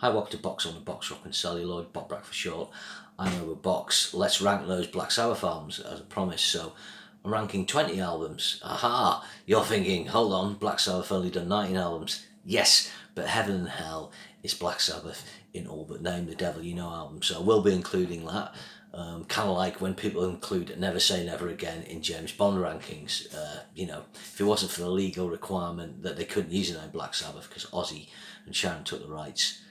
Hi, welcome to Box on the Box Rock and Celluloid, Bob Brack for short. I'm over Box. Let's rank those Black Sabbath albums as I promised. So I'm ranking 20 albums. Aha! You're thinking, hold on, Black Sabbath only done 19 albums. Yes, but Heaven and Hell is Black Sabbath in all but name, the Devil You Know album. So I will be including that. Kind of like when people include Never Say Never Again in James Bond rankings. If it wasn't for the legal requirement that they couldn't use the name Black Sabbath because Ozzy and Sharon took the rights,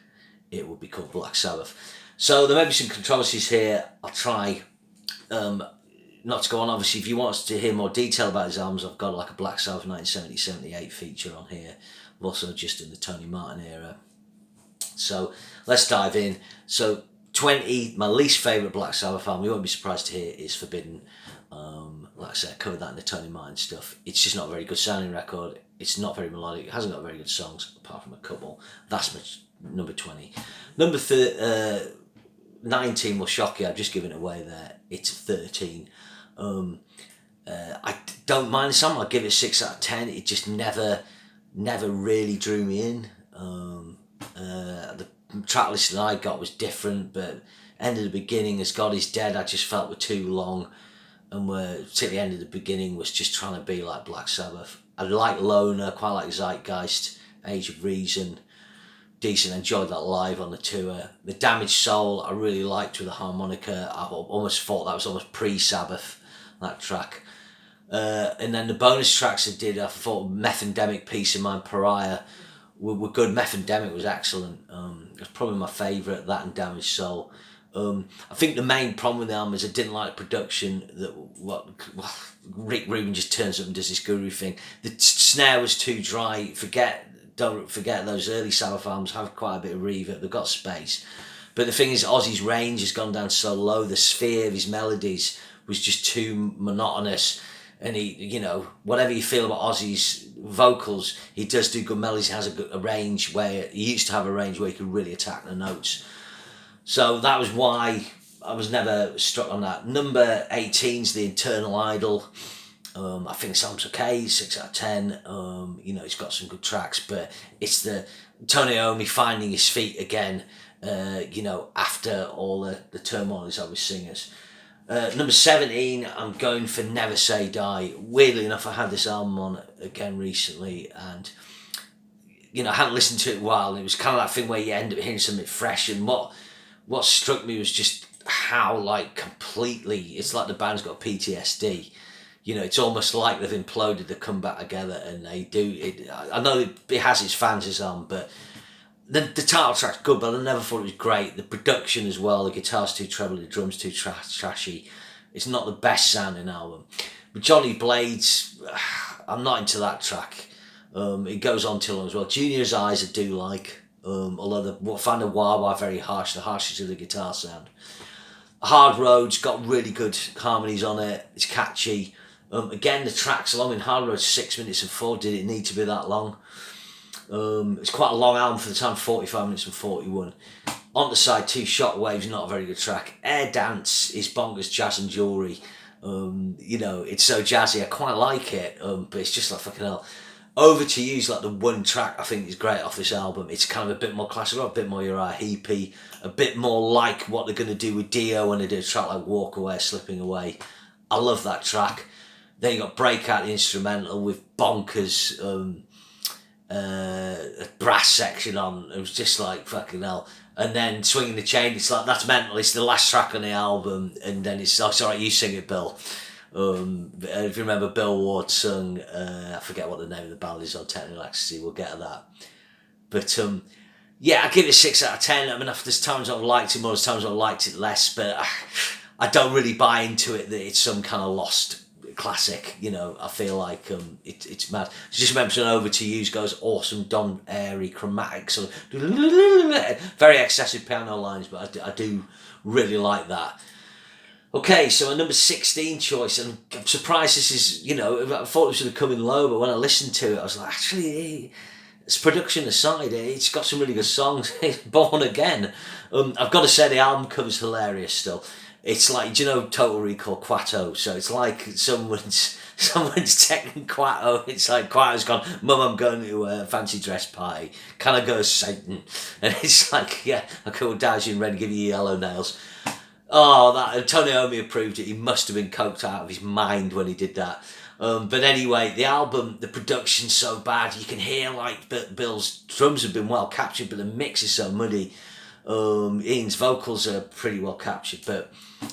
it would be called Black Sabbath. So there may be some controversies here. I'll try not to go on. Obviously, if you want us to hear more detail about his albums, I've got like a Black Sabbath 1970-78 feature on here. I've also just in the Tony Martin era. So let's dive in. So 20, my least favourite Black Sabbath album, you won't be surprised to hear, is Forbidden. Like I said, I covered that in the Tony Martin stuff. It's just not a very good sounding record. It's not very melodic. It hasn't got very good songs, apart from a couple. That's my number 20. Number 19 will shock you. I've just given it away there. It's 13. I don't mind the song. I'll give it 6 out of 10. It just never really drew me in. The track list that I got was different, but End of the Beginning, As God Is Dead, I just felt were too long, and particularly End of the Beginning was just trying to be like Black Sabbath. I like Loner, quite like Zeitgeist, Age of Reason, decent, enjoyed that live on the tour. The Damaged Soul I really liked with the harmonica. I almost thought that was almost pre-Sabbath, that track. And then the bonus tracks I did, I thought Methandemic, Peace of Mind, Pariah were good. Methandemic was excellent. It was probably my favourite, that and Damaged Soul. I think the main problem with the album is I didn't like the production. Rick Rubin just turns up and does this guru thing. The snare was too dry. Don't forget those early Sabbath albums have quite a bit of reverb. They've got space. But the thing is, Ozzy's range has gone down so low. The sphere of his melodies was just too monotonous. And he, whatever you feel about Ozzy's vocals, he does do good melodies. He has a range where he used to have a range where he could really attack the notes. So that was why I was never struck on that. Number 18's The Eternal Idol. I think the song's okay, 6 out of 10. It's got some good tracks, but it's the Tony Iommi finding his feet again, after all the turmoil as other singers. Number 17, I'm going for Never Say Die. Weirdly enough, I had this album on again recently, and I hadn't listened to it in a while, and it was kind of that thing where you end up hearing something fresh, and what struck me was just how completely, it's like the band's got PTSD. It's almost like they've imploded, they come back together, and they do it. I know it has its fans, this album, but the title track's good, but I never thought it was great. The production as well, the guitar's too treble, the drums too trashy. It's not the best sounding album. But Johnny Blades, I'm not into that track. It goes on too long as well. Junior's Eyes I do like, although I find the wah-wah very harsh, the harshest of the guitar sound. Hard Road's got really good harmonies on it, it's catchy. Again, the tracks along in Hard Road, 6 minutes and 4. Did it need to be that long? It's quite a long album for the time, 45 minutes and 41. On the side 2, Shockwave's not a very good track. Air Dance is bonkers jazz and jewellery. It's so jazzy, I quite like it, but it's just like fucking hell. Over to You's like the one track I think is great off this album. It's kind of a bit more classical, a bit more Uriah Heepy, a bit more like what they're going to do with Dio when they did a track like Walk Away, Slipping Away. I love that track. Then you got Breakout, the instrumental with bonkers brass section on. It was just like fucking hell. And then Swinging the Chain, it's like, that's mental. It's the last track on the album, and then it's alright, you sing it, Bill. If you remember, Bill Ward sung, I forget what the name of the ballad is on Technical Ecstasy, we'll get to that. But I give it 6 out of 10. I mean, there's times I've liked it more, there's times I've liked it less, but I don't really buy into it that it's some kind of lost classic. I feel like it's mad. Just mention Over to You's goes awesome, Don Airy, chromatic, sort of very excessive piano lines, but I do really like that. Okay, so a number 16 choice, and I'm surprised this is, I thought this would have come in low, but when I listened to it, I was like, actually, it's production aside, it's got some really good songs. Born Again. I've got to say the album cover's hilarious still. It's like, Total Recall Quato? So it's like someone's someone's taken Quatto. It's like Quatto's gone, Mum, I'm going to a fancy dress party. Can I go as Satan? And it's like, yeah, okay, we'll douse you in red and give you yellow nails. Oh, that Tony Iommi approved it. He must have been coked out of his mind when he did that. But anyway, the album, the production's so bad. You can hear like Bill's drums have been well captured, but the mix is so muddy. Ian's vocals are pretty well captured, but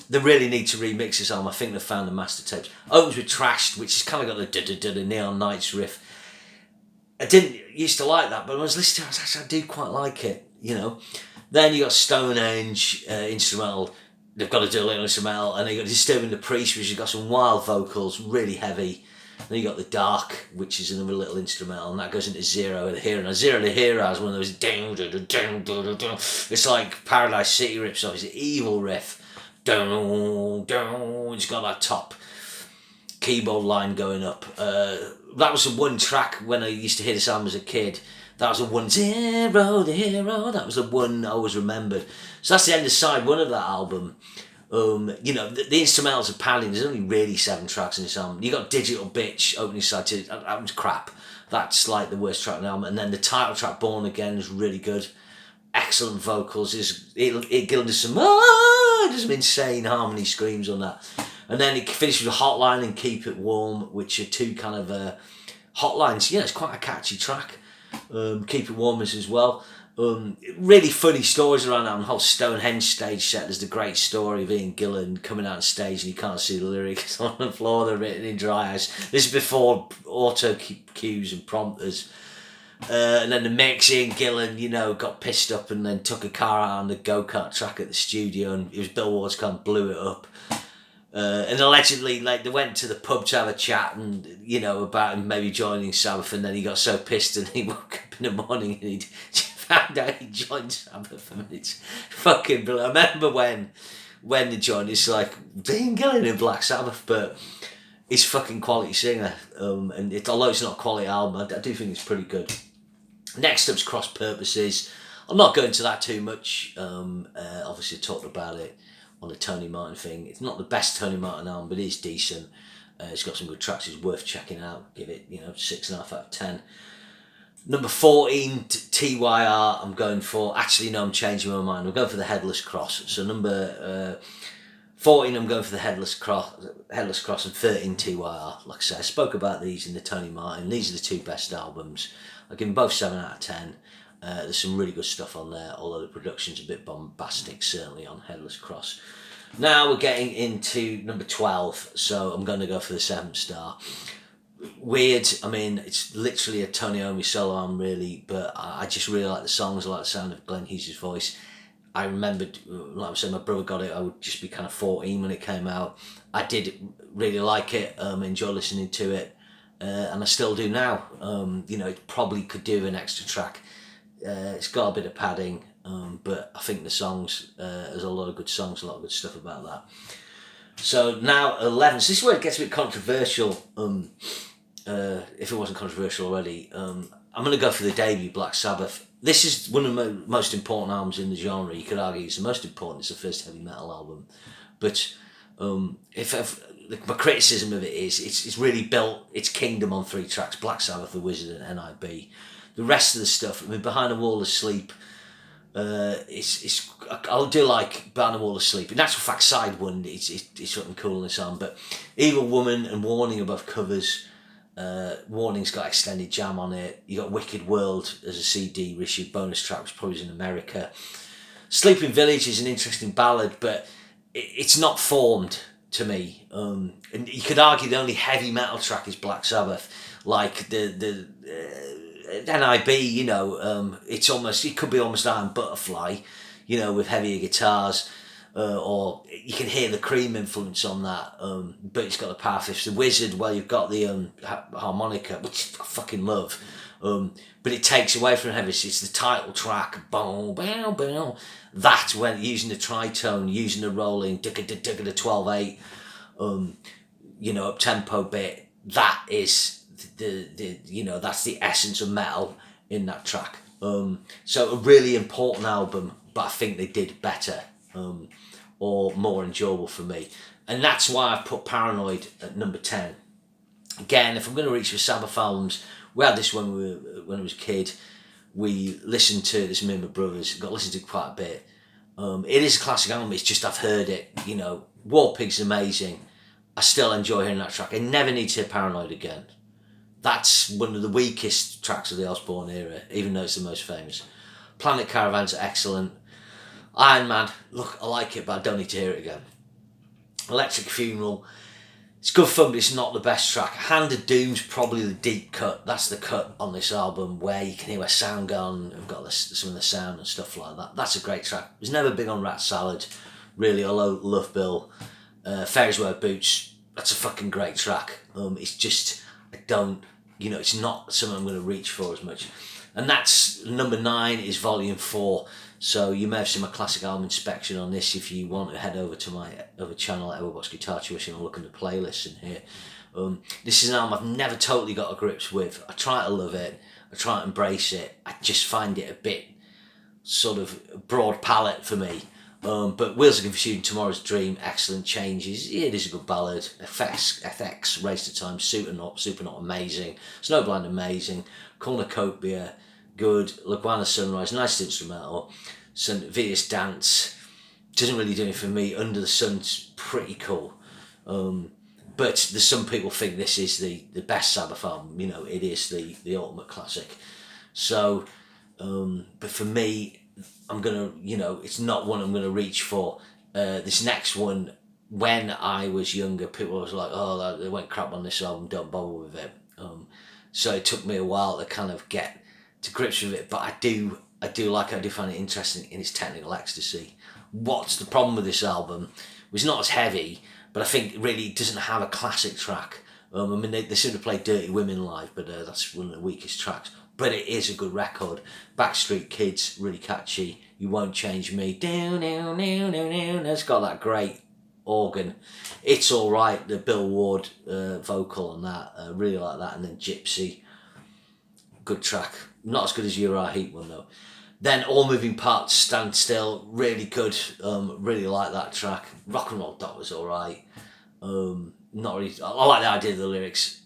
they really need to remix this album. I think they've found the master tapes. Opens with Trashed, which has kind of got the Neon Nights riff. I didn't used to like that, but when I was listening to it, I do quite like it, you know. Then you got Stonehenge instrumental. They've got to do a little instrumental, and then you got Disturbing the Priest, which has got some wild vocals, really heavy. Then you got The Dark, which is another little instrumental, and that goes into Zero of the Hero. Now, Zero of the Hero has one of those ding, ding, ding, ding, ding, ding. It's like Paradise City rips off. It's an evil riff. Ding, ding. It's got that top keyboard line going up. That was the one track when I used to hear this album as a kid. That was the one, Zero, the Hero. That was the one I always remembered. So that's the end of side one of that album. You know, the instrumentals are padding. There's only really 7 tracks in this album. You got Digital Bitch opening side 2. That was crap. That's like the worst track in the album. And then the title track, Born Again, is really good. Excellent vocals. It gives some insane harmony screams on that. And then it finishes with Hotline and Keep It Warm, which are 2 kind of hotlines. Yeah, it's quite a catchy track. Keep It Warm as well. Really funny stories around that. The whole Stonehenge stage set. There's the great story of Ian Gillan coming out on stage and you can't see the lyrics on the floor. They're written in dry ice. This is before auto cues and prompters. And then the mix, Ian Gillan, you know, got pissed up and then took a car out on the go-kart track at the studio, and it was Bill Ward's kind of blew it up. And allegedly, like, they went to the pub to have a chat and, you know, about him maybe joining Sabbath, and then he got so pissed and he woke up in the morning and he found out he joined Sabbath. I mean, it's fucking brilliant. I remember when they joined, it's like, Ian Gillan in Black Sabbath, but he's a fucking quality singer. And although it's not a quality album, I do think it's pretty good. Next up's Cross Purposes. I'm not going to that too much. Obviously, I talked about it on the Tony Martin thing. It's not the best Tony Martin album, but it's decent. It's got some good tracks. It's worth checking out. Give it, 6.5 out of 10. Number 14, TYR. I'm going for. Actually, no, I'm changing my mind. I'm going for the Headless Cross. So number 14, I'm going for the Headless Cross, and 13, TYR. Like I said, I spoke about these in the Tony Martin. These are the 2 best albums. I give them both 7 out of 10. There's some really good stuff on there, although the production's a bit bombastic, certainly on Headless Cross. Now we're getting into number 12, so I'm going to go for the 7 star. Weird, I mean, it's literally a Tony Iommi solo album, really, but I just really like the songs. I like the sound of Glenn Hughes' voice. I remembered, like I said, my brother got it. I would just be kind of 14 when it came out. I did really like it, enjoy listening to it. And I still do now. It probably could do an extra track. It's got a bit of padding, but I think the songs, there's a lot of good songs, a lot of good stuff about that. So now 11. So this is where it gets a bit controversial. If it wasn't controversial already, I'm going to go for the debut, Black Sabbath. This is one of the most important albums in the genre. You could argue it's the most important. It's the first heavy metal album, but my criticism of it is it's really built its kingdom on 3 tracks: Black Sabbath, The Wizard, and NIB. The rest of the stuff, I mean, Behind a Wall of Sleep, I'll do like Behind a Wall of Sleep. In actual fact, side 1, it's something cool in this album. But Evil Woman and Warning are both covers. Warning's got extended jam on it. You got Wicked World as a CD reissued bonus track, which probably is in America. Sleeping Village is an interesting ballad, but it's not formed to me. And you could argue the only heavy metal track is Black Sabbath. Like the NIB, it could be almost Iron Butterfly, with heavier guitars. Or you can hear the Cream influence on that, but it's got the power fifths. The Wizard, well, you've got the harmonica, which I fucking love, but it takes away from heavy. It's the title track, boom, bow, bow. That when using the tritone, using the rolling, the 12/8, up tempo bit. That is that's the essence of metal in that track. So a really important album, but I think they did better. Or more enjoyable for me, and that's why I've put Paranoid at number 10. Again, if I'm going to reach for Sabbath albums, we had this when I was a kid. We listened to this, me and my brothers, got listened to quite a bit. It is a classic album, it's just I've heard it, War Pig's amazing. I still enjoy hearing that track. I never need to hear Paranoid again. That's one of the weakest tracks of the Osbourne era, even though it's the most famous. Planet Caravan's excellent. Iron Man, look, I like it, but I don't need to hear it again. Electric Funeral, it's good fun, but it's not the best track. Hand of Doom's probably the deep cut. That's the cut on this album where you can hear where Soundgarden have got some of the sound and stuff like that. That's a great track. I was never big on Rat Salad, really, although love Bill. Fairies Wear Boots, that's a fucking great track. It's just, I don't, it's not something I'm going to reach for as much. And that's number 9 is volume 4. So you may have seen my classic album inspection on this. If you want to head over to my other channel, Everbox Guitar Tuition, and look in the playlist in here. This is an album I've never totally got a grips with. I try to love it. I try to embrace it. I just find it a bit sort of broad palette for me. But Wheels of Confusion, Tomorrow's Dream, excellent changes. Yeah, it is a good ballad. FX, Race to Time, Super Not amazing. Snowblind amazing. Cornucopia, good. Laguana Sunrise, nice instrumental. St. Vitus Dance doesn't really do anything for me. Under the Sun's pretty cool. But there's some people think this is the best Sabbath album. It is the ultimate classic. So, but for me, I'm gonna, it's not one I'm gonna reach for. This next one, when I was younger, people was like, oh, they went crap on this album, don't bother with it. So it took me a while to kind of get to grips with it, but I do like it. I do find it interesting in its technical ecstasy. What's the problem with this album? It was not as heavy, but I think really it doesn't have a classic track. They seem to play Dirty Women live, but that's one of the weakest tracks. But it is a good record. Backstreet Kids, really catchy. You Won't Change Me. It's got that great organ. It's Alright, the Bill Ward vocal on that. Really like that. And then Gypsy, good track. Not as good as Uriah Heep one though. Then All Moving Parts, Stand Still, really good. Really like that track. Rock and Roll Dot was alright. Not really. I like the idea of the lyrics.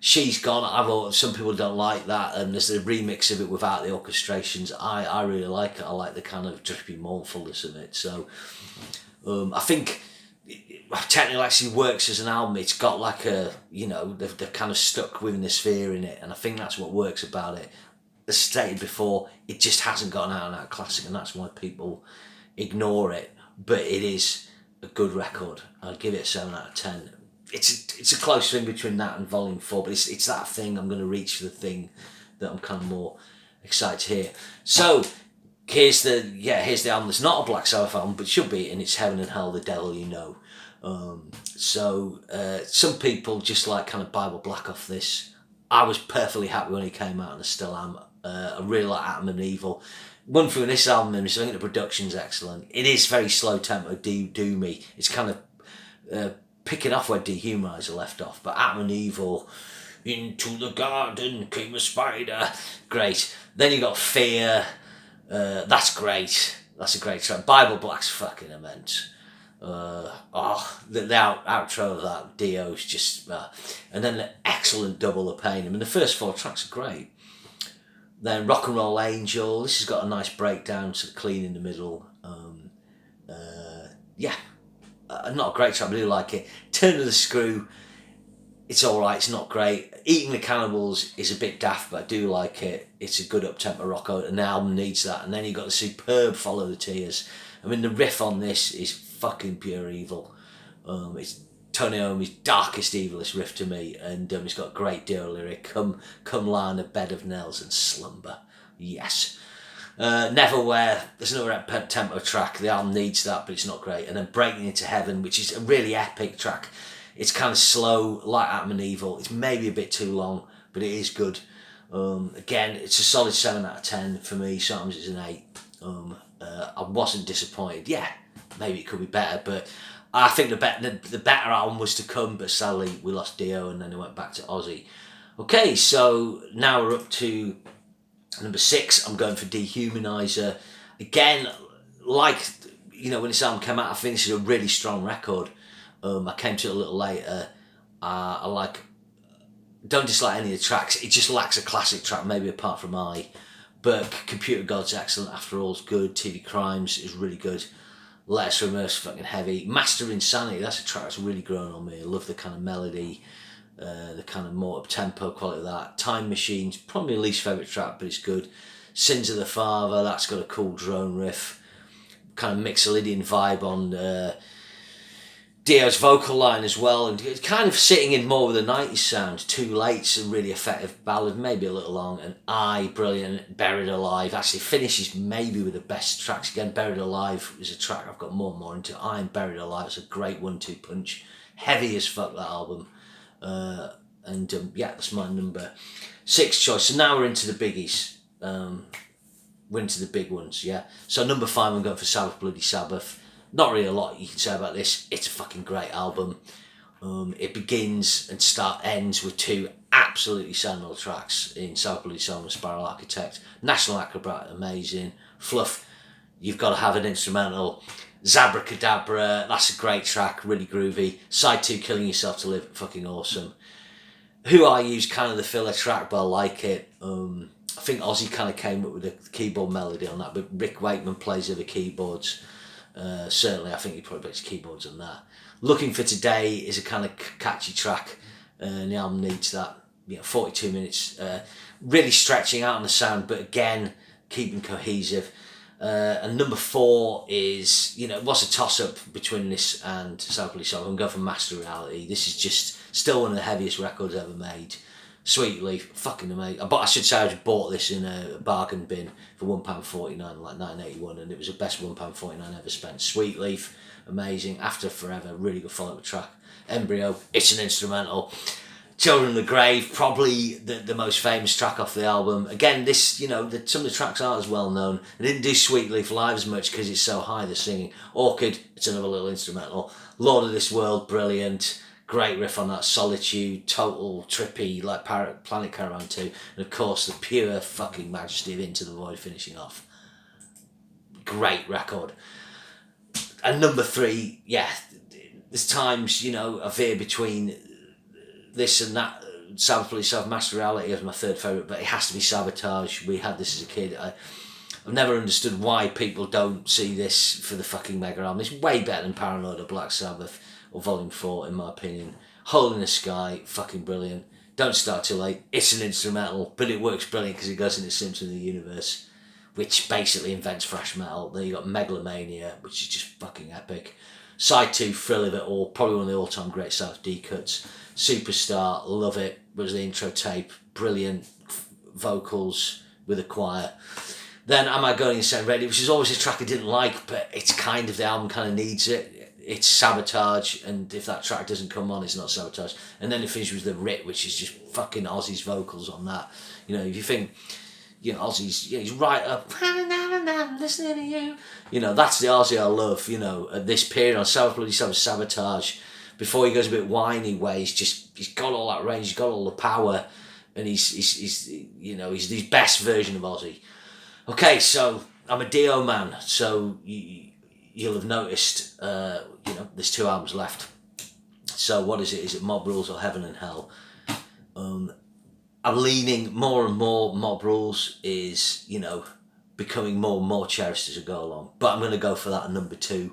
She's Gone, some people don't like that, and there's the remix of it without the orchestrations. I really like it. I like the kind of drippy mournfulness of it. So I think technically actually works as an album. It's got like a, they've kind of stuck within the sphere in it, and I think that's what works about it. As stated before, it just hasn't got an out-and-out classic, and that's why people ignore it. But it is a good record. I'd give it a 7 out of 10. It's a close thing between that and Volume 4, but it's that thing. I'm going to reach for the thing that I'm kind of more excited to hear. So here's the album that's not a Black Sabbath album, but should be, and it's Heaven and Hell, The Devil You Know. Some people just like kind of Bible Black off this. I was perfectly happy when it came out, and I still am. I really like Atom and Evil. One thing with this album is I think the production's excellent. It is very slow tempo, doomy. It's kind of picking off where Dehumanizer left off, but Atom and Evil, Into the Garden Came a Spider, great. Then you got Fear, that's great. That's a great track. Bible Black's fucking immense. The outro of that Dio's just, and then the excellent Double the Pain. The first 4 tracks are great. Then Rock and Roll Angel, this has got a nice breakdown, sort of clean in the middle. Not a great track, but I do like it. Turn of the Screw, it's alright, it's not great. Eating the Cannibals is a bit daft, but I do like it. It's a good up-tempo rock, and the album needs that. And then you've got the superb Follow the Tears. The riff on this is fucking pure evil. It's Tony Iommi's darkest, evilest riff to me, and it's got a great Dio lyric. Come lie on a bed of nails and slumber. Yes. Neverwhere, there's another up-tempo track. The album needs that, but it's not great. And then Breaking Into Heaven, which is a really epic track. It's kind of slow, like Atom and Evil. It's maybe a bit too long, but it is good. Again, it's a solid 7 out of 10 for me. Sometimes it's an 8. I wasn't disappointed. Yeah, maybe it could be better, but I think the better album was to come, but sadly we lost Dio and then it went back to Ozzy. Okay, so now we're up to number 6. I'm going for Dehumanizer. Again, when this album came out, I think this is a really strong record. I came to it a little later. I like don't dislike any of the tracks. It just lacks a classic track, maybe apart from But Computer God's excellent. After All's good. TV Crimes is really good. Let Us Remorse fucking heavy. Master Insanity, that's a track that's really grown on me. I love the kind of melody, the kind of more up-tempo quality of that. Time Machine's probably my least favourite track, but it's good. Sins of the Father, that's got a cool drone riff. Kind of Mixolydian vibe on Dio's vocal line as well, and it's kind of sitting in more with a 90s sound. Too Late's a really effective ballad, maybe a little long, and brilliant. Buried Alive actually finishes maybe with the best tracks again. Buried Alive is a track I've got more and more into. And Buried Alive, it's a great 1-2 punch, heavy as fuck, that album. Yeah, that's my number 6 choice. So now we're into the biggies. We're into the big ones, yeah. So number 5, I'm going for Sabbath Bloody Sabbath. Not really a lot you can say about this. It's a fucking great album. It begins and ends with 2 absolutely seminal tracks in Sabbath Bloody Sabbath and Spiral Architect. National Acrobat, amazing. Fluff, You've Got to Have an Instrumental. Zabracadabra, that's a great track, really groovy. Side 2, Killing Yourself to Live, fucking awesome. Who I Use, kind of the filler track, but I like it. I think Ozzy kind of came up with the keyboard melody on that, but Rick Wakeman plays the keyboards. Certainly, I think he probably plays keyboards on that. Looking for Today is a kind of catchy track, and the album needs that. 42 minutes, really stretching out on the sound, but again, keeping cohesive. And number 4 is, it was a toss-up between this and Sabbath Bloody Sabbath. I'm going for Master Reality. This is just still one of the heaviest records ever made. Sweet Leaf, fucking amazing. But I should say I just bought this in a bargain bin for £1.49, like 1981, and it was the best £1.49 ever spent. Sweet Leaf, amazing. After Forever, really good follow-up track. Embryo, it's an instrumental. Children of the Grave, probably the most famous track off the album. Again, this, some of the tracks aren't as well known. I didn't do Sweet Leaf live as much because it's so high, the singing. Orchid, it's another little instrumental. Lord of This World, brilliant. Great riff on that. Solitude, total trippy, like Planet Caravan 2. And of course, the pure fucking majesty of Into the Void finishing off. Great record. And number 3, yeah, there's times, I veer between this and that. Sabbath Bloody Sabbath, Master Reality is my 3rd favourite, but it has to be Sabotage. We had this as a kid. I've never understood why people don't see this for the fucking mega album. It's way better than Paranoid or Black Sabbath or Volume 4, in my opinion. Hole in the Sky, fucking brilliant. Don't Start Too Late, it's an instrumental, but it works brilliant because it goes into Symptom of the Universe, which basically invents thrash metal. Then you got Megalomania, which is just fucking epic. Side 2, Thrill of It All, probably one of the all-time great Sabbath D-cuts. Superstar, love it, was the intro tape, brilliant vocals with a choir. Then Am I Going Insane Ready, which is always a track I didn't like, but it's kind of, the album kind of needs it. It's Sabotage, and if that track doesn't come on, it's not Sabotage. And then it finishes with The Writ, which is just fucking Ozzy's vocals on that. If you think, Ozzy's, he's right up, listening to you. That's the Ozzy I love, at this period on Sabbath Bloody Sabbath, Sabotage. Before he goes a bit whiny way, he's got all that range, he's got all the power, and he's the best version of Ozzy. Okay, so I'm a Dio man, so you'll have noticed, there's 2 albums left. So what is it? Is it Mob Rules or Heaven and Hell? I'm leaning more and more. Mob Rules is, becoming more and more cherished as I go along. But I'm going to go for that at number 2.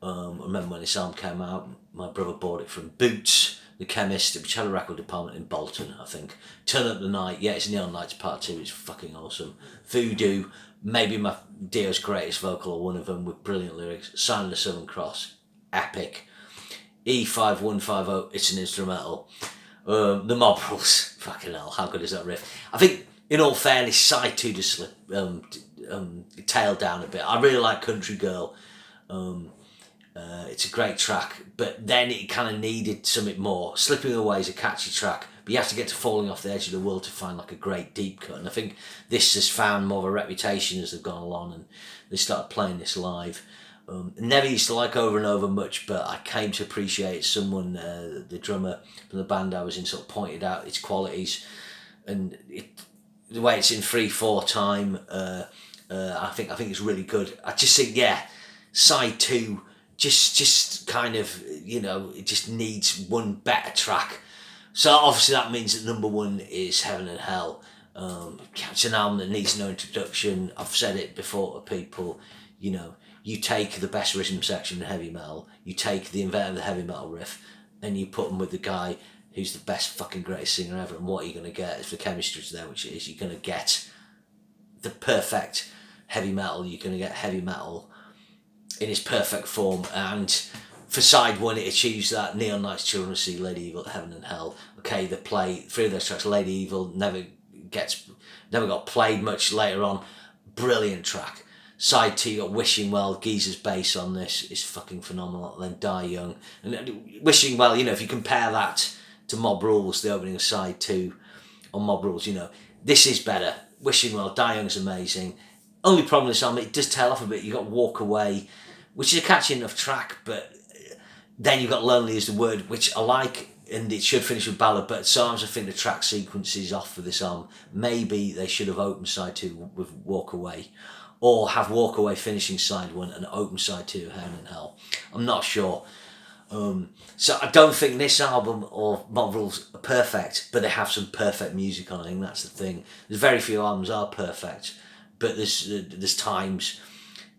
I remember when this album came out, my brother bought it from Boots, the chemist, which had a record department in Bolton, I think. Turn Up the Night, yeah, it's Neon Nights Part 2, it's fucking awesome. Voodoo, maybe my Dio's greatest vocal, or one of them, with brilliant lyrics. Sign of the Southern Cross, epic. E5150, it's an instrumental. The Mob Rules, fucking hell, how good is that riff? I think, in all fairness, Side 2 just tailed down a bit. I really like Country Girl. It's a great track, but then it kind of needed something more. Slipping Away is a catchy track, but you have to get to Falling Off the Edge of the World to find like a great deep cut, and I think this has found more of a reputation as they've gone along and they started playing this live. Never used to like Over and Over much, but I came to appreciate someone, the drummer from the band I was in, sort of pointed out its qualities, and the way it's in 3/4 time, I think it's really good. I just think, Side 2 just kind of, it just needs one better track. So obviously that means that number one is Heaven and Hell. It's an album that needs no introduction. I've said it before to people, you know, you take the best rhythm section in heavy metal, you take the inventor of the heavy metal riff, and you put them with the guy who's the best fucking greatest singer ever, and what you're going to get, if the chemistry's there, which it is, you're going to get the perfect heavy metal. You're going to get heavy metal in its perfect form, and for side one it achieves that. Neon Knights, Children of Sea, Lady Evil, Heaven and Hell. Okay, they play 3 of those tracks. Lady Evil never got played much later on. Brilliant track. Side 2, you got Wishing Well. Geezer's bass on this is fucking phenomenal. And then Die Young. And Wishing Well, you know, if you compare that to Mob Rules, the opening of side 2 on Mob Rules, you know, this is better. Wishing Well, Die Young's amazing. Only problem with this album, it does tail off a bit. You got Walk Away, which is a catchy enough track, but then you've got Lonely is the Word, which I like, and it should finish with Ballad, but sometimes I think the track sequence is off for this album. Maybe they should have opened side 2 with Walk Away, or have Walk Away finishing side 1 and open side 2 Heaven and Hell. I'm not sure. So I don't think this album or Mob Rules are perfect, but they have some perfect music on. I think that's the thing. There's very few albums are perfect, but there's times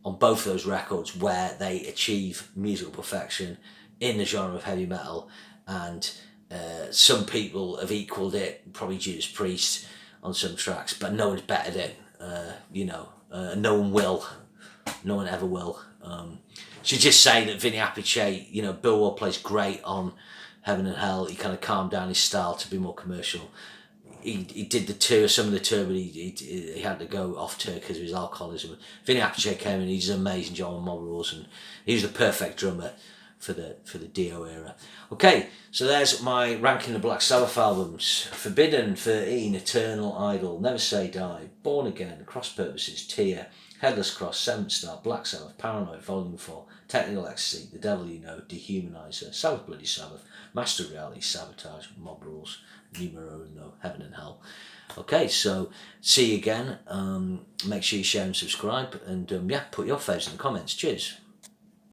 on both of those records where they achieve musical perfection in the genre of heavy metal, and some people have equalled it, probably Judas Priest on some tracks, but no one's bettered it. No one will. No one ever will. Should just say that Vinny Appice, you know, Bill Ward plays great on Heaven and Hell. He kind of calmed down his style to be more commercial. He did the tour, some of the tour, but he had to go off tour because of his alcoholism. Vinny Appice came in, he did an amazing job on Mob Rules, and he was the perfect drummer for the Dio era. Okay, so there's my ranking of Black Sabbath albums. Forbidden, 13, Eternal Idol, Never Say Die, Born Again, Cross Purposes, Tear, Headless Cross, Seventh Star, Black Sabbath, Paranoid, Volume 4, Technical Ecstasy, The Devil You Know, Dehumanizer, Sabbath Bloody Sabbath, Master of Reality, Sabotage, Mob Rules, Numero Uno, Heaven and Hell. Okay, so see you again. Make sure you share and subscribe, and put your faves in the comments. Cheers.